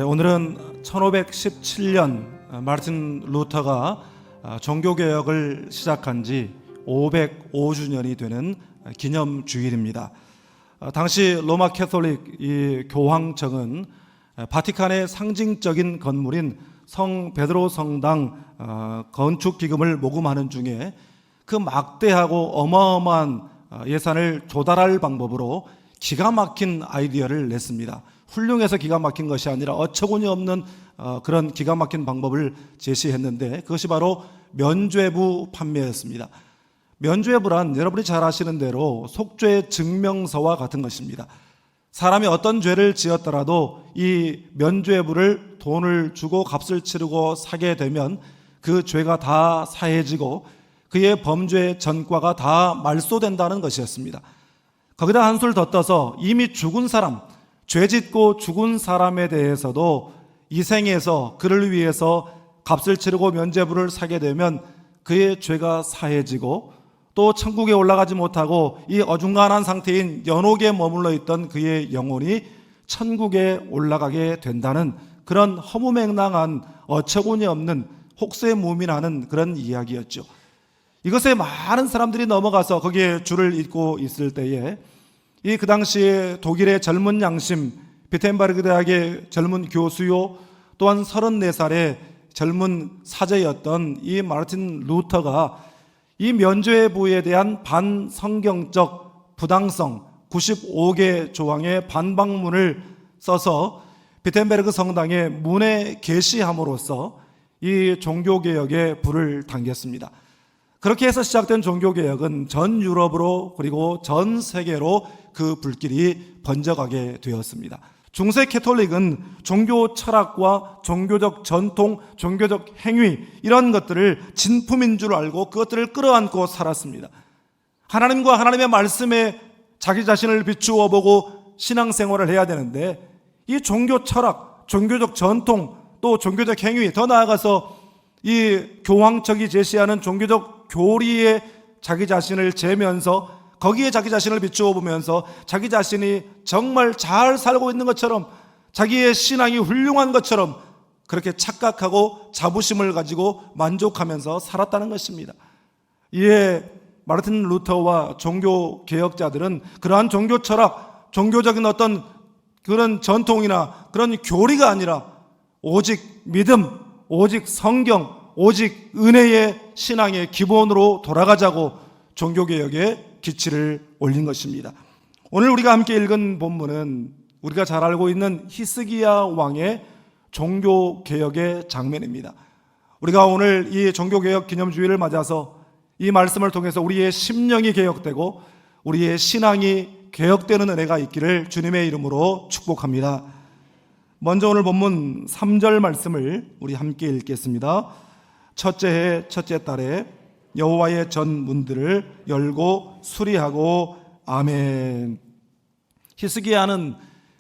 오늘은 1517년 마르틴 루터가 종교개혁을 시작한 지 505주년이 되는 기념주일입니다. 당시 로마 캐톨릭 이 교황청은 바티칸의 상징적인 건물인 성 베드로 성당 건축 기금을 모금하는 중에 그 막대하고 어마어마한 예산을 조달할 방법으로 기가 막힌 아이디어를 냈습니다. 훌륭해서 기가 막힌 것이 아니라 어처구니 없는 그런 기가 막힌 방법을 제시했는데 그것이 바로 면죄부 판매였습니다. 면죄부란 여러분이 잘 아시는 대로 속죄 증명서와 같은 것입니다. 사람이 어떤 죄를 지었더라도 이 면죄부를 돈을 주고 값을 치르고 사게 되면 그 죄가 다 사해지고 그의 범죄의 전과가 다 말소된다는 것이었습니다. 거기다 한술 더 떠서 이미 죽은 사람, 죄 짓고 죽은 사람에 대해서도 이 생에서 그를 위해서 값을 치르고 면죄부를 사게 되면 그의 죄가 사해지고 또 천국에 올라가지 못하고 이 어중간한 상태인 연옥에 머물러 있던 그의 영혼이 천국에 올라가게 된다는 그런 허무맹랑한 어처구니 없는 혹세무민하는 그런 이야기였죠. 이것에 많은 사람들이 넘어가서 거기에 줄을 잇고 있을 때에 이 그 당시에 독일의 젊은 양심 비텐베르그 대학의 젊은 교수요 또한 34살의 젊은 사제였던 이 마르틴 루터가 이 면죄부에 대한 반성경적 부당성 95개 조항의 반박문을 써서 비텐베르그 성당의 문에 게시함으로써 이 종교개혁에 불을 당겼습니다. 그렇게 해서 시작된 종교개혁은 전 유럽으로 그리고 전 세계로 그 불길이 번져가게 되었습니다. 중세 캐톨릭은 종교 철학과 종교적 전통, 종교적 행위 이런 것들을 진품인 줄 알고 그것들을 끌어안고 살았습니다. 하나님과 하나님의 말씀에 자기 자신을 비추어 보고 신앙생활을 해야 되는데 이 종교 철학, 종교적 전통 또 종교적 행위 더 나아가서 이 교황청이 제시하는 종교적 교리에 자기 자신을 재면서 거기에 자기 자신을 비추어 보면서 자기 자신이 정말 잘 살고 있는 것처럼 자기의 신앙이 훌륭한 것처럼 그렇게 착각하고 자부심을 가지고 만족하면서 살았다는 것입니다. 이에 마르틴 루터와 종교 개혁자들은 그러한 종교 철학, 종교적인 어떤 그런 전통이나 그런 교리가 아니라 오직 믿음, 오직 성경, 오직 은혜의 신앙의 기본으로 돌아가자고 종교개혁에 기치를 올린 것입니다. 오늘 우리가 함께 읽은 본문은 우리가 잘 알고 있는 히스기야 왕의 종교개혁의 장면입니다. 우리가 오늘 이 종교개혁 기념주일을 맞아서 이 말씀을 통해서 우리의 심령이 개혁되고 우리의 신앙이 개혁되는 은혜가 있기를 주님의 이름으로 축복합니다. 먼저 오늘 본문 3절 말씀을 우리 함께 읽겠습니다. 첫째 해 첫째 달에 여호와의 전 문들을 열고 수리하고 아멘. 히스기야는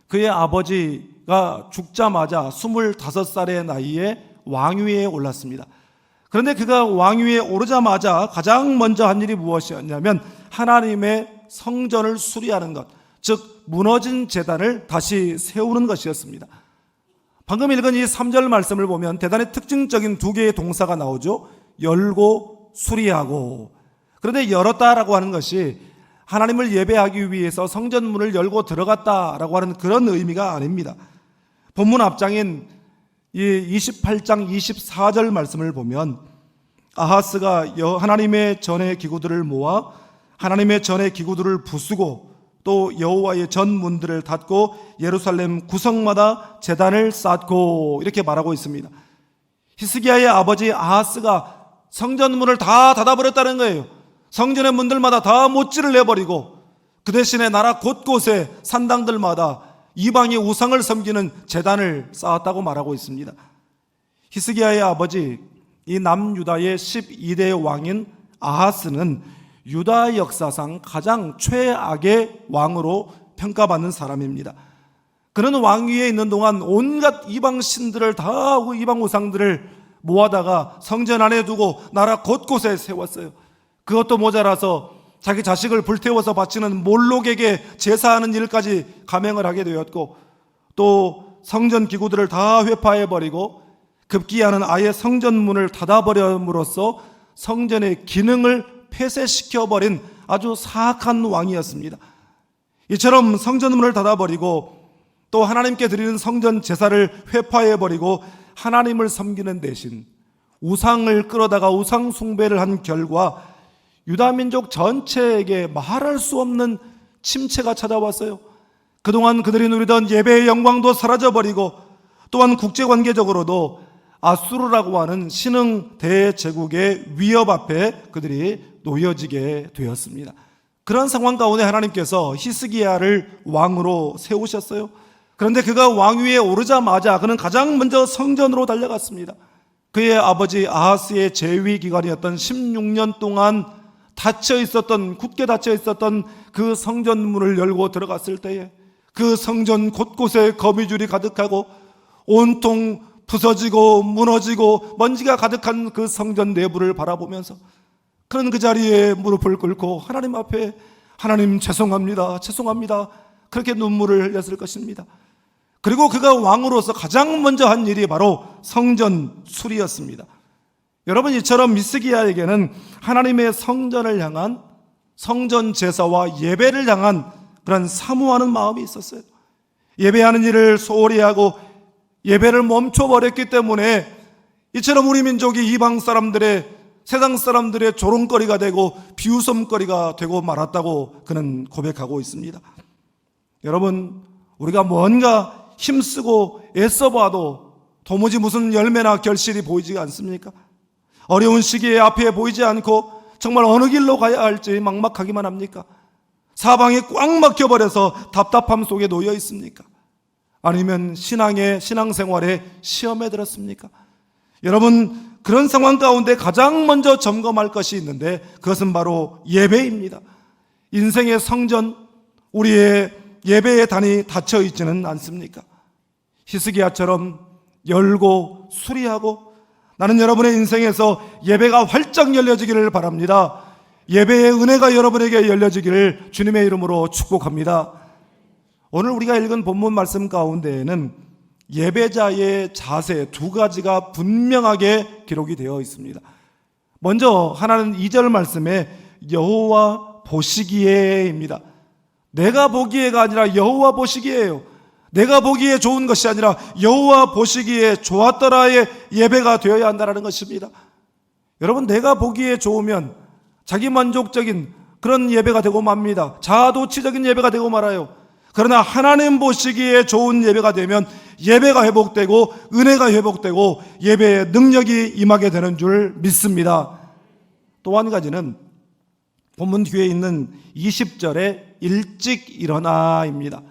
그의 아버지가 죽자마자 25살의 나이에 왕위에 올랐습니다. 그런데 그가 왕위에 오르자마자 가장 먼저 한 일이 무엇이었냐면 하나님의 성전을 수리하는 것, 즉 무너진 제단을 다시 세우는 것이었습니다. 방금 읽은 이 3절 말씀을 보면 대단히 특징적인 두 개의 동사가 나오죠. 열고 수리하고. 그런데 열었다라고 하는 것이 하나님을 예배하기 위해서 성전문을 열고 들어갔다라고 하는 그런 의미가 아닙니다. 본문 앞장인 이 28장 24절 말씀을 보면 아하스가 하나님의 전의 기구들을 모아 하나님의 전의 기구들을 부수고 또 여호와의 전 문들을 닫고 예루살렘 구성마다 제단을 쌓고 이렇게 말하고 있습니다. 히스기야의 아버지 아하스가 성전문을 다 닫아버렸다는 거예요. 성전의 문들마다 다 못질을 내버리고 그 대신에 나라 곳곳에 산당들마다 이방의 우상을 섬기는 제단을 쌓았다고 말하고 있습니다. 히스기야의 아버지 이 남유다의 12대 왕인 아하스는 유다 역사상 가장 최악의 왕으로 평가받는 사람입니다. 그는 왕위에 있는 동안 온갖 이방 신들을 다 이방 우상들을 모아다가 성전 안에 두고 나라 곳곳에 세웠어요. 그것도 모자라서 자기 자식을 불태워서 바치는 몰록에게 제사하는 일까지 감행을 하게 되었고 또 성전 기구들을 다 회파해버리고 급기야는 아예 성전문을 닫아버림으로써 성전의 기능을 폐쇄시켜버린 아주 사악한 왕이었습니다. 이처럼 성전문을 닫아버리고 또 하나님께 드리는 성전 제사를 회파해버리고 하나님을 섬기는 대신 우상을 끌어다가 우상 숭배를 한 결과 유다민족 전체에게 말할 수 없는 침체가 찾아왔어요. 그동안 그들이 누리던 예배의 영광도 사라져버리고 또한 국제관계적으로도 아수르라고 하는 신흥 대제국의 위협 앞에 그들이 놓여지게 되었습니다. 그런 상황 가운데 하나님께서 히스기야를 왕으로 세우셨어요. 그런데 그가 왕위에 오르자마자 그는 가장 먼저 성전으로 달려갔습니다. 그의 아버지 아하스의 재위 기간이었던 16년 동안 굳게 닫혀 있었던 그 성전문을 열고 들어갔을 때에 그 성전 곳곳에 거미줄이 가득하고 온통 부서지고 무너지고 먼지가 가득한 그 성전 내부를 바라보면서 그는 그 자리에 무릎을 꿇고 하나님 앞에 하나님 죄송합니다 그렇게 눈물을 흘렸을 것입니다. 그리고 그가 왕으로서 가장 먼저 한 일이 바로 성전 수리였습니다. 여러분, 이처럼 히스기야에게는 하나님의 성전을 향한 성전 제사와 예배를 향한 그런 사모하는 마음이 있었어요. 예배하는 일을 소홀히 하고 예배를 멈춰버렸기 때문에 이처럼 우리 민족이 이방 사람들의, 세상 사람들의 조롱거리가 되고 비웃음거리가 되고 말았다고 그는 고백하고 있습니다. 여러분, 우리가 뭔가 힘쓰고 애써봐도 도무지 무슨 열매나 결실이 보이지 않습니까? 어려운 시기에 앞에 보이지 않고 정말 어느 길로 가야 할지 막막하기만 합니까? 사방이 꽉 막혀버려서 답답함 속에 놓여 있습니까? 아니면 신앙생활에 시험에 들었습니까? 여러분, 그런 상황 가운데 가장 먼저 점검할 것이 있는데 그것은 바로 예배입니다. 인생의 성전, 우리의 예배의 단이 닫혀 있지는 않습니까? 히스기야처럼 열고 수리하고 나는 여러분의 인생에서 예배가 활짝 열려지기를 바랍니다. 예배의 은혜가 여러분에게 열려지기를 주님의 이름으로 축복합니다. 오늘 우리가 읽은 본문 말씀 가운데에는 예배자의 자세 두 가지가 분명하게 기록이 되어 있습니다. 먼저 하나는 2절 말씀에 여호와 보시기에입니다. 내가 보기에가 아니라 여호와 보시기에예요. 내가 보기에 좋은 것이 아니라 여호와 보시기에 좋았더라의 예배가 되어야 한다는 것입니다. 여러분, 내가 보기에 좋으면 자기 만족적인 그런 예배가 되고 맙니다. 자아도취적인 예배가 되고 말아요. 그러나 하나님 보시기에 좋은 예배가 되면 예배가 회복되고 은혜가 회복되고 예배의 능력이 임하게 되는 줄 믿습니다. 또 한 가지는 본문 뒤에 있는 20절에 일찍 일어나입니다.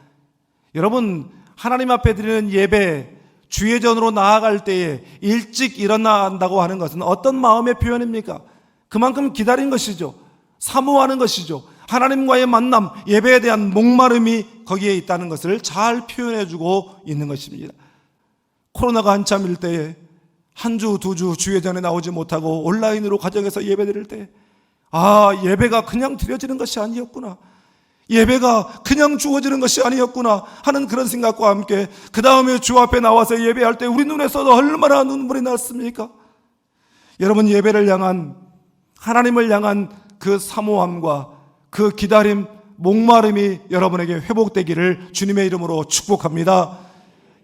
여러분, 하나님 앞에 드리는 예배, 주예전으로 나아갈 때에 일찍 일어난다고 하는 것은 어떤 마음의 표현입니까? 그만큼 기다린 것이죠. 사모하는 것이죠. 하나님과의 만남, 예배에 대한 목마름이 거기에 있다는 것을 잘 표현해주고 있는 것입니다. 코로나가 한참일 때에 한 주, 두 주 주예전에 나오지 못하고 온라인으로 가정에서 예배 드릴 때 예배가 그냥 드려지는 것이 아니었구나, 예배가 그냥 주어지는 것이 아니었구나 하는 그런 생각과 함께 그 다음에 주 앞에 나와서 예배할 때 우리 눈에서도 얼마나 눈물이 났습니까? 여러분, 예배를 향한, 하나님을 향한 그 사모함과 그 기다림, 목마름이 여러분에게 회복되기를 주님의 이름으로 축복합니다.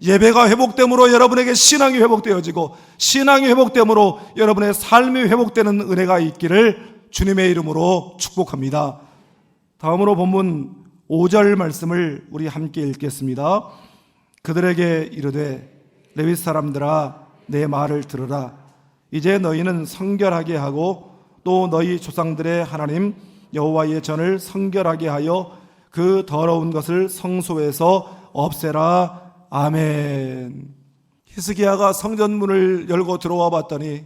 예배가 회복됨으로 여러분에게 신앙이 회복되어지고 신앙이 회복됨으로 여러분의 삶이 회복되는 은혜가 있기를 주님의 이름으로 축복합니다. 다음으로 본문 5절 말씀을 우리 함께 읽겠습니다. 그들에게 이르되 레위 사람들아 내 말을 들으라. 이제 너희는 성결하게 하고 또 너희 조상들의 하나님 여호와의 전을 성결하게 하여 그 더러운 것을 성소에서 없애라. 아멘. 히스기야가 성전문을 열고 들어와 봤더니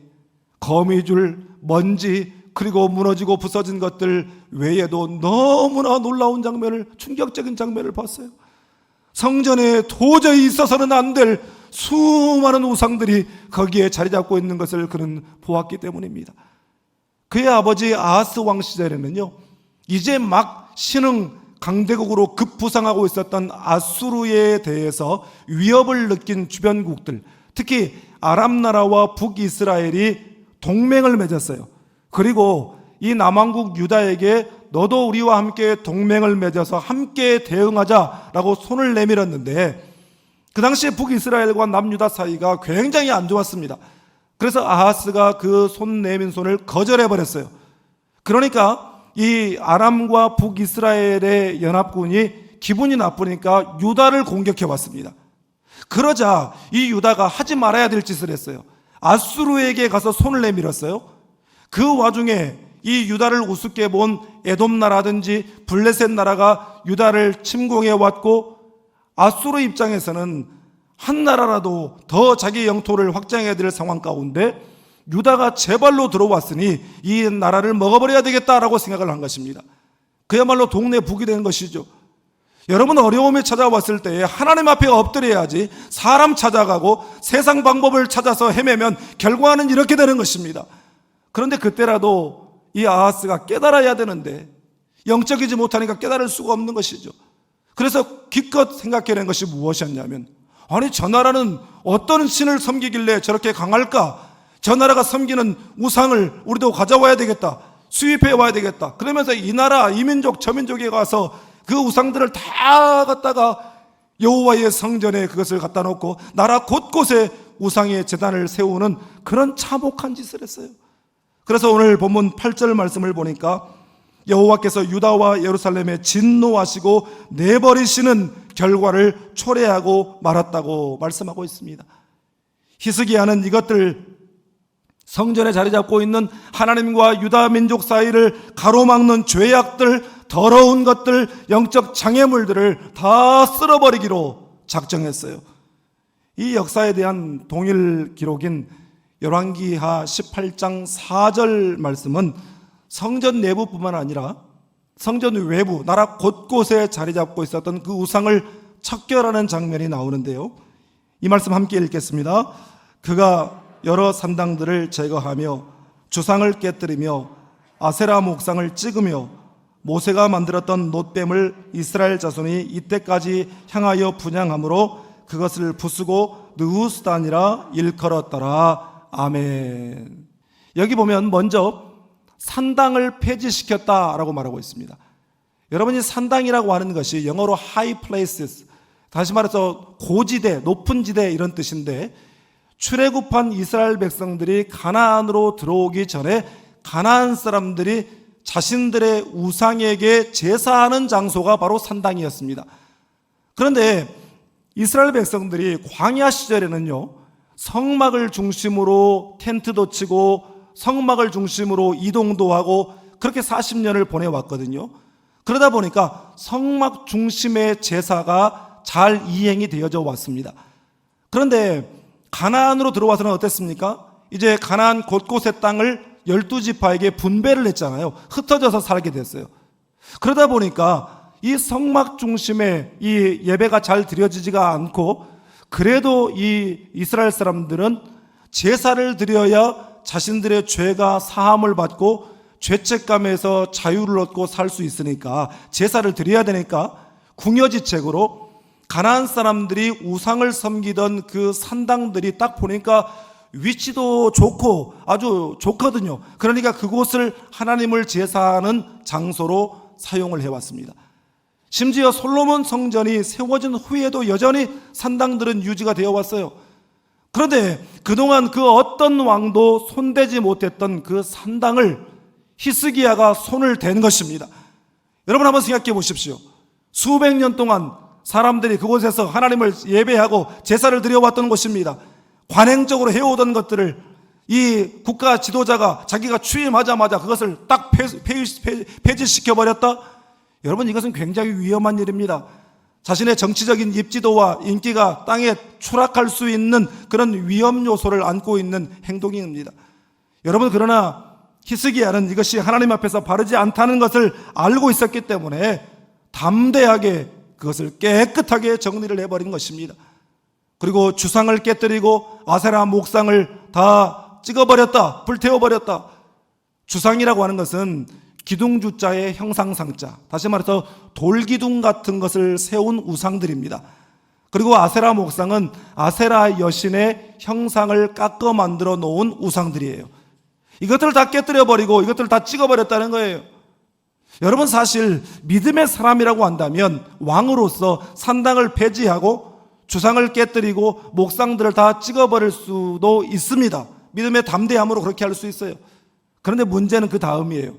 거미줄, 먼지, 그리고 무너지고 부서진 것들 외에도 너무나 놀라운 장면을, 충격적인 장면을 봤어요. 성전에 도저히 있어서는 안 될 수많은 우상들이 거기에 자리 잡고 있는 것을 그는 보았기 때문입니다. 그의 아버지 아하스 왕 시절에는요, 이제 막 신흥 강대국으로 급부상하고 있었던 아수르에 대해서 위협을 느낀 주변국들, 특히 아람 나라와 북이스라엘이 동맹을 맺었어요. 그리고 이 남왕국 유다에게 너도 우리와 함께 동맹을 맺어서 함께 대응하자라고 손을 내밀었는데, 그 당시에 북이스라엘과 남유다 사이가 굉장히 안 좋았습니다. 그래서 아하스가 그 손 내민 손을 거절해버렸어요. 그러니까 이 아람과 북이스라엘의 연합군이 기분이 나쁘니까 유다를 공격해왔습니다. 그러자 이 유다가 하지 말아야 될 짓을 했어요. 아수르에게 가서 손을 내밀었어요. 그 와중에 이 유다를 우습게 본 에돔 나라든지 블레셋 나라가 유다를 침공해 왔고, 아수르 입장에서는 한 나라라도 더 자기 영토를 확장해야 될 상황 가운데 유다가 제발로 들어왔으니 이 나라를 먹어버려야 되겠다라고 생각을 한 것입니다. 그야말로 동네 북이 된 것이죠. 여러분, 어려움이 찾아왔을 때 하나님 앞에 엎드려야지 사람 찾아가고 세상 방법을 찾아서 헤매면 결과는 이렇게 되는 것입니다. 그런데 그때라도 이 아하스가 깨달아야 되는데 영적이지 못하니까 깨달을 수가 없는 것이죠. 그래서 기껏 생각해낸 것이 무엇이었냐면, 아니 저 나라는 어떤 신을 섬기길래 저렇게 강할까? 저 나라가 섬기는 우상을 우리도 가져와야 되겠다, 수입해 와야 되겠다. 그러면서 이 나라, 이 민족, 저 민족에 가서 그 우상들을 다 갖다가 여호와의 성전에 그것을 갖다 놓고 나라 곳곳에 우상의 제단을 세우는 그런 참혹한 짓을 했어요. 그래서 오늘 본문 8절 말씀을 보니까 여호와께서 유다와 예루살렘에 진노하시고 내버리시는 결과를 초래하고 말았다고 말씀하고 있습니다. 히스기야는 이것들, 성전에 자리 잡고 있는 하나님과 유다 민족 사이를 가로막는 죄악들, 더러운 것들, 영적 장애물들을 다 쓸어버리기로 작정했어요. 이 역사에 대한 동일 기록인 열왕기하 18장 4절 말씀은 성전 내부뿐만 아니라 성전 외부, 나라 곳곳에 자리 잡고 있었던 그 우상을 척결하는 장면이 나오는데요, 이 말씀 함께 읽겠습니다. 그가 여러 산당들을 제거하며 주상을 깨뜨리며 아세라 목상을 찍으며 모세가 만들었던 놋뱀을 이스라엘 자손이 이때까지 향하여 분향함으로 그것을 부수고 느우스단이라 일컬었더라. 아멘. 여기 보면 먼저 산당을 폐지시켰다라고 말하고 있습니다. 여러분이 산당이라고 하는 것이 영어로 high places, 다시 말해서 고지대, 높은 지대 이런 뜻인데, 출애굽한 이스라엘 백성들이 가나안으로 들어오기 전에 가나안 사람들이 자신들의 우상에게 제사하는 장소가 바로 산당이었습니다. 그런데 이스라엘 백성들이 광야 시절에는요, 성막을 중심으로 텐트도 치고 성막을 중심으로 이동도 하고 그렇게 40년을 보내왔거든요. 그러다 보니까 성막 중심의 제사가 잘 이행이 되어져 왔습니다. 그런데 가나안으로 들어와서는 어땠습니까? 이제 가나안 곳곳의 땅을 12지파에게 분배를 했잖아요. 흩어져서 살게 됐어요. 그러다 보니까 이 성막 중심의 이 예배가 잘 드려지지가 않고, 그래도 이 이스라엘 사람들은 제사를 드려야 자신들의 죄가 사함을 받고 죄책감에서 자유를 얻고 살 수 있으니까 제사를 드려야 되니까 궁여지책으로 가나안 사람들이 우상을 섬기던 그 산당들이 딱 보니까 위치도 좋고 아주 좋거든요. 그러니까 그곳을 하나님을 제사하는 장소로 사용을 해왔습니다. 심지어 솔로몬 성전이 세워진 후에도 여전히 산당들은 유지가 되어 왔어요. 그런데 그동안 그 어떤 왕도 손대지 못했던 그 산당을 히스기야가 손을 댄 것입니다. 여러분 한번 생각해 보십시오. 수백 년 동안 사람들이 그곳에서 하나님을 예배하고 제사를 드려왔던 곳입니다. 관행적으로 해오던 것들을 이 국가 지도자가 자기가 취임하자마자 그것을 딱 폐지시켜버렸다? 여러분, 이것은 굉장히 위험한 일입니다. 자신의 정치적인 입지도와 인기가 땅에 추락할 수 있는 그런 위험 요소를 안고 있는 행동입니다. 여러분, 그러나 히스기야는 이것이 하나님 앞에서 바르지 않다는 것을 알고 있었기 때문에 담대하게 그것을 깨끗하게 정리를 해버린 것입니다. 그리고 주상을 깨뜨리고 아세라 목상을 다 찍어버렸다, 불태워버렸다. 주상이라고 하는 것은 기둥주자의 형상상자, 다시 말해서 돌기둥 같은 것을 세운 우상들입니다. 그리고 아세라 목상은 아세라 여신의 형상을 깎아 만들어 놓은 우상들이에요. 이것들을 다 깨뜨려버리고 이것들을 다 찍어버렸다는 거예요. 여러분, 사실 믿음의 사람이라고 한다면 왕으로서 산당을 폐지하고 주상을 깨뜨리고 목상들을 다 찍어버릴 수도 있습니다. 믿음의 담대함으로 그렇게 할 수 있어요. 그런데 문제는 그 다음이에요.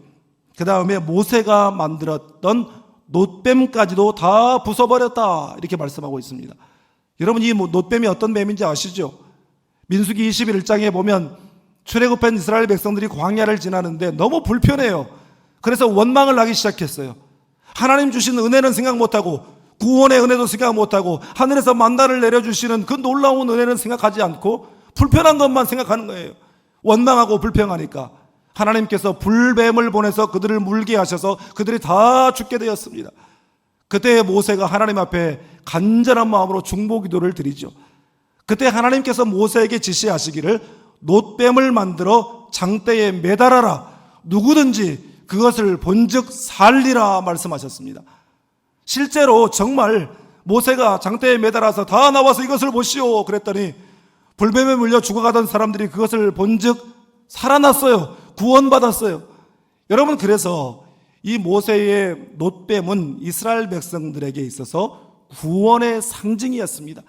그 다음에 모세가 만들었던 놋뱀까지도 다 부숴버렸다, 이렇게 말씀하고 있습니다. 여러분, 이 놋뱀이 어떤 뱀인지 아시죠? 민수기 21장에 보면 출애굽한 이스라엘 백성들이 광야를 지나는데 너무 불편해요. 그래서 원망을 하기 시작했어요. 하나님 주신 은혜는 생각 못하고, 구원의 은혜도 생각 못하고, 하늘에서 만나를 내려주시는 그 놀라운 은혜는 생각하지 않고 불편한 것만 생각하는 거예요. 원망하고 불평하니까 하나님께서 불뱀을 보내서 그들을 물게 하셔서 그들이 다 죽게 되었습니다. 그때 모세가 하나님 앞에 간절한 마음으로 중보기도를 드리죠. 그때 하나님께서 모세에게 지시하시기를 놋뱀을 만들어 장대에 매달아라, 누구든지 그것을 본즉 살리라 말씀하셨습니다. 실제로 정말 모세가 장대에 매달아서 다 나와서 이것을 보시오 그랬더니 불뱀에 물려 죽어가던 사람들이 그것을 본즉 살아났어요. 구원받았어요. 여러분, 그래서 이 모세의 놋뱀은 이스라엘 백성들에게 있어서 구원의 상징이었습니다.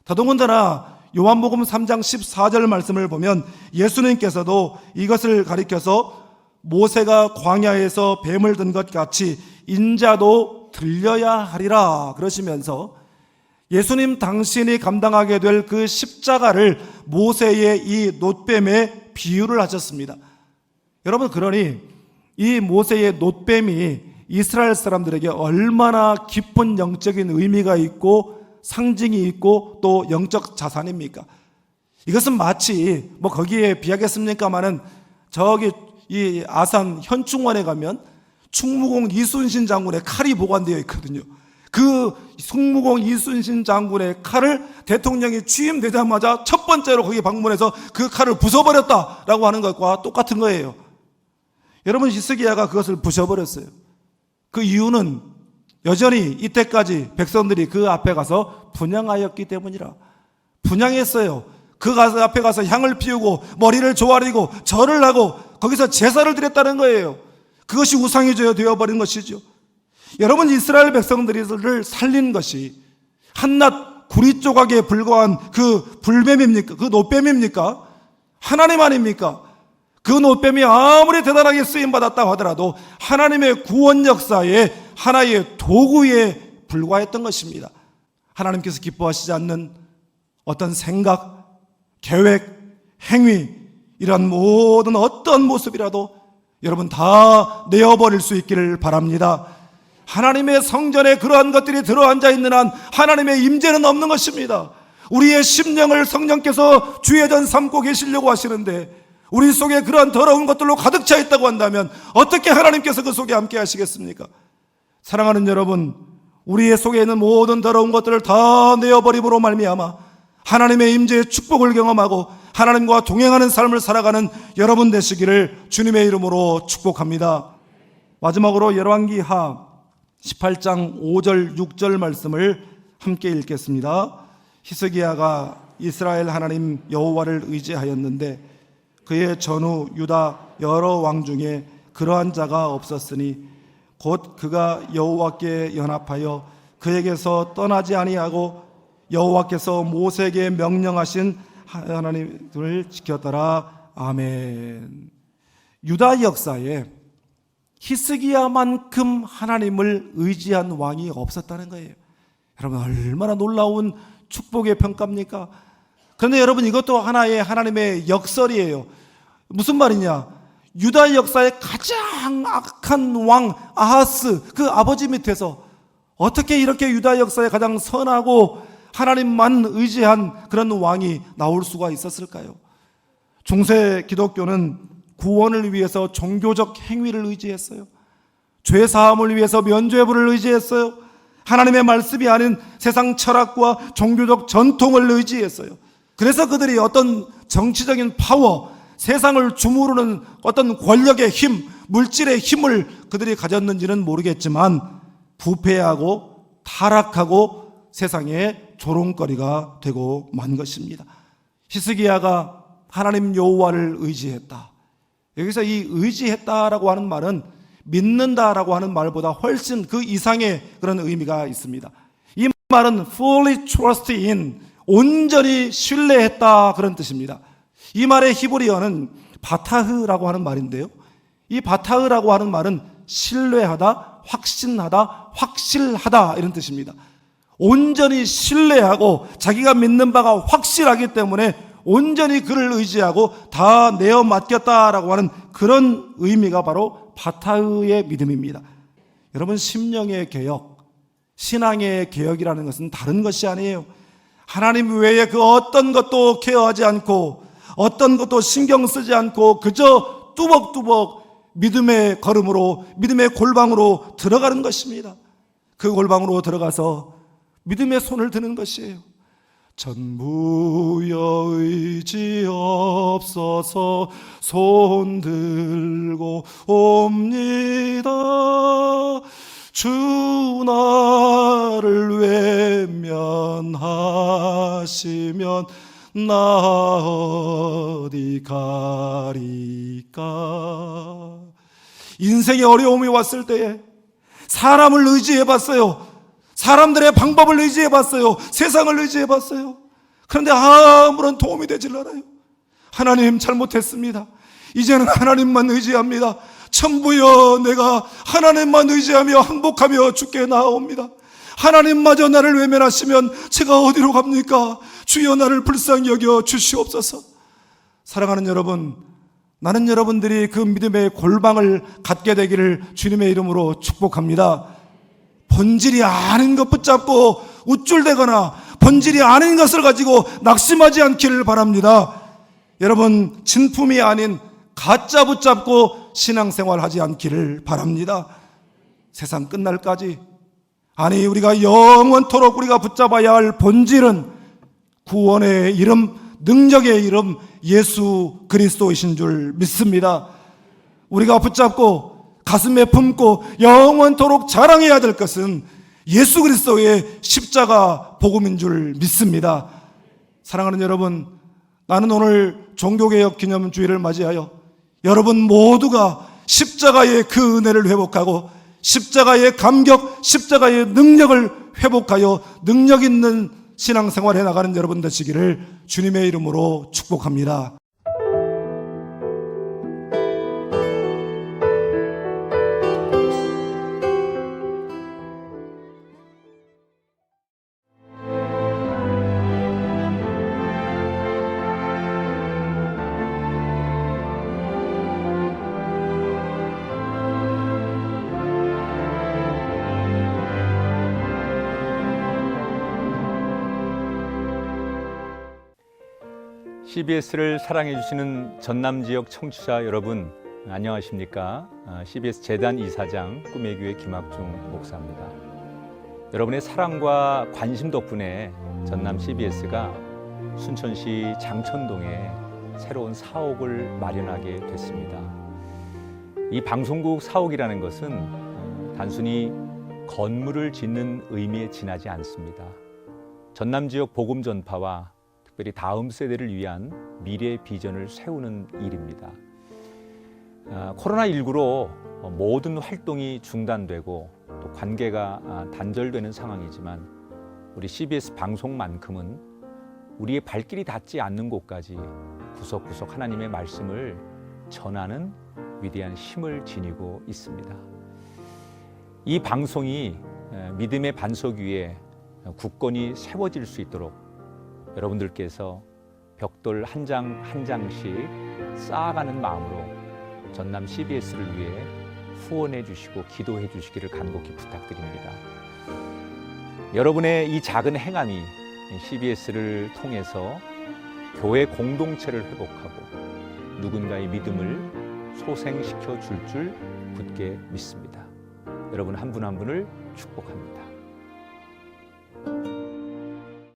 더더군다나 요한복음 3장 14절 말씀을 보면 예수님께서도 이것을 가리켜서 모세가 광야에서 뱀을 든 것 같이 인자도 들려야 하리라 그러시면서 예수님 당신이 감당하게 될 그 십자가를 모세의 이 놋뱀에 비유를 하셨습니다. 여러분, 그러니 이 모세의 놋뱀이 이스라엘 사람들에게 얼마나 깊은 영적인 의미가 있고 상징이 있고 또 영적 자산입니까? 이것은 마치 거기에 비하겠습니까마는 저기 이 아산 현충원에 가면 충무공 이순신 장군의 칼이 보관되어 있거든요. 그 충무공 이순신 장군의 칼을 대통령이 취임되자마자 첫 번째로 거기 방문해서 그 칼을 부숴버렸다라고 하는 것과 똑같은 거예요. 여러분, 히스기야가 그것을 부숴버렸어요. 그 이유는 여전히 이때까지 백성들이 그 앞에 가서 분향하였기 때문이라. 분향했어요. 그 앞에 가서 향을 피우고 머리를 조아리고 절을 하고 거기서 제사를 드렸다는 거예요. 그것이 우상이 되어버린 것이죠. 여러분, 이스라엘 백성들을 살린 것이 한낱 구리 조각에 불과한 그 불뱀입니까? 그 놋뱀입니까? 하나님 아닙니까? 그 놋뱀이 아무리 대단하게 쓰임받았다 하더라도 하나님의 구원 역사의 하나의 도구에 불과했던 것입니다. 하나님께서 기뻐하시지 않는 어떤 생각, 계획, 행위, 이런 모든 어떤 모습이라도 여러분 다 내어버릴 수 있기를 바랍니다. 하나님의 성전에 그러한 것들이 들어앉아 있는 한 하나님의 임재는 없는 것입니다. 우리의 심령을 성령께서 주의 전 삼고 계시려고 하시는데 우리 속에 그러한 더러운 것들로 가득 차 있다고 한다면 어떻게 하나님께서 그 속에 함께 하시겠습니까? 사랑하는 여러분, 우리의 속에 있는 모든 더러운 것들을 다 내어버림으로 말미암아 하나님의 임재의 축복을 경험하고 하나님과 동행하는 삶을 살아가는 여러분 되시기를 주님의 이름으로 축복합니다. 마지막으로 열왕기하 18장 5절 6절 말씀을 함께 읽겠습니다. 히스기야가 이스라엘 하나님 여호와를 의지하였는데 그의 전후 유다 여러 왕 중에 그러한 자가 없었으니 곧 그가 여호와께 연합하여 그에게서 떠나지 아니하고 여호와께서 모세에게 명령하신 하나님을 지켰더라. 아멘. 유다 역사에 히스기야만큼 하나님을 의지한 왕이 없었다는 거예요. 여러분, 얼마나 놀라운 축복의 평가입니까? 그런데 여러분, 이것도 하나의 하나님의 역설이에요. 무슨 말이냐? 유다 역사의 가장 악한 왕 아하스, 그 아버지 밑에서 어떻게 이렇게 유다 역사의 가장 선하고 하나님만 의지한 그런 왕이 나올 수가 있었을까요? 중세 기독교는 구원을 위해서 종교적 행위를 의지했어요. 죄 사함을 위해서 면죄부를 의지했어요. 하나님의 말씀이 아닌 세상 철학과 종교적 전통을 의지했어요. 그래서 그들이 어떤 정치적인 파워, 세상을 주무르는 어떤 권력의 힘, 물질의 힘을 그들이 가졌는지는 모르겠지만 부패하고 타락하고 세상의 조롱거리가 되고 만 것입니다. 히스기야가 하나님 여호와를 의지했다. 여기서 이 의지했다라고 하는 말은 믿는다라고 하는 말보다 훨씬 그 이상의 그런 의미가 있습니다. 이 말은 fully trust in, 온전히 신뢰했다, 그런 뜻입니다. 이 말의 히브리어는 바타흐라고 하는 말인데요, 이 바타흐라고 하는 말은 신뢰하다, 확신하다, 확실하다, 이런 뜻입니다. 온전히 신뢰하고 자기가 믿는 바가 확실하기 때문에 온전히 그를 의지하고 다 내어 맡겼다라고 하는 그런 의미가 바로 바타흐의 믿음입니다. 여러분, 심령의 개혁, 신앙의 개혁이라는 것은 다른 것이 아니에요. 하나님 외에 그 어떤 것도 케어하지 않고 어떤 것도 신경 쓰지 않고 그저 뚜벅뚜벅 믿음의 걸음으로, 믿음의 골방으로 들어가는 것입니다. 그 골방으로 들어가서 믿음의 손을 드는 것이에요. 전부여 의지 없어서 손 들고 옵니다. 주 나를 외면하시면 나 어디 가리까. 인생의 어려움이 왔을 때에 사람을 의지해봤어요. 사람들의 방법을 의지해봤어요. 세상을 의지해봤어요. 그런데 아무런 도움이 되질 않아요. 하나님, 잘못했습니다. 이제는 하나님만 의지합니다. 천부여, 내가 하나님만 의지하며 항복하며 주께 나아옵니다. 하나님마저 나를 외면하시면 제가 어디로 갑니까? 주여, 나를 불쌍히 여겨 주시옵소서. 사랑하는 여러분, 나는 여러분들이 그 믿음의 골방을 갖게 되기를 주님의 이름으로 축복합니다. 본질이 아닌 것 붙잡고 우쭐대거나 본질이 아닌 것을 가지고 낙심하지 않기를 바랍니다. 여러분, 진품이 아닌 가짜 붙잡고 신앙생활하지 않기를 바랍니다. 세상 끝날까지, 아니 우리가 영원토록 우리가 붙잡아야 할 본질은 구원의 이름, 능력의 이름 예수 그리스도이신 줄 믿습니다. 우리가 붙잡고 가슴에 품고 영원토록 자랑해야 될 것은 예수 그리스도의 십자가 복음인 줄 믿습니다. 사랑하는 여러분, 나는 오늘 종교개혁 기념주일을 맞이하여 여러분 모두가 십자가의 그 은혜를 회복하고 십자가의 감격, 십자가의 능력을 회복하여 능력 있는 신앙생활 해나가는 여러분 되시기를 주님의 이름으로 축복합니다. CBS를 사랑해 주시는 전남 지역 청취자 여러분, 안녕하십니까? CBS 재단 이사장 꿈의 교회 김학중 목사입니다. 여러분의 사랑과 관심 덕분에 전남 CBS가 순천시 장천동에 새로운 사옥을 마련하게 됐습니다. 이 방송국 사옥이라는 것은 단순히 건물을 짓는 의미에 지나지 않습니다. 전남 지역 복음 전파와 특별히 다음 세대를 위한 미래 비전을 세우는 일입니다. 코로나19로 모든 활동이 중단되고 또 관계가 단절되는 상황이지만 우리 CBS 방송만큼은 우리의 발길이 닿지 않는 곳까지 구석구석 하나님의 말씀을 전하는 위대한 힘을 지니고 있습니다. 이 방송이 믿음의 반석 위에 굳건히 세워질 수 있도록 여러분들께서 벽돌 한 장 한 장씩 쌓아가는 마음으로 전남 CBS를 위해 후원해 주시고 기도해 주시기를 간곡히 부탁드립니다. 여러분의 이 작은 행함이 CBS를 통해서 교회 공동체를 회복하고 누군가의 믿음을 소생시켜 줄 굳게 믿습니다. 여러분 한 분 한 분을 축복합니다.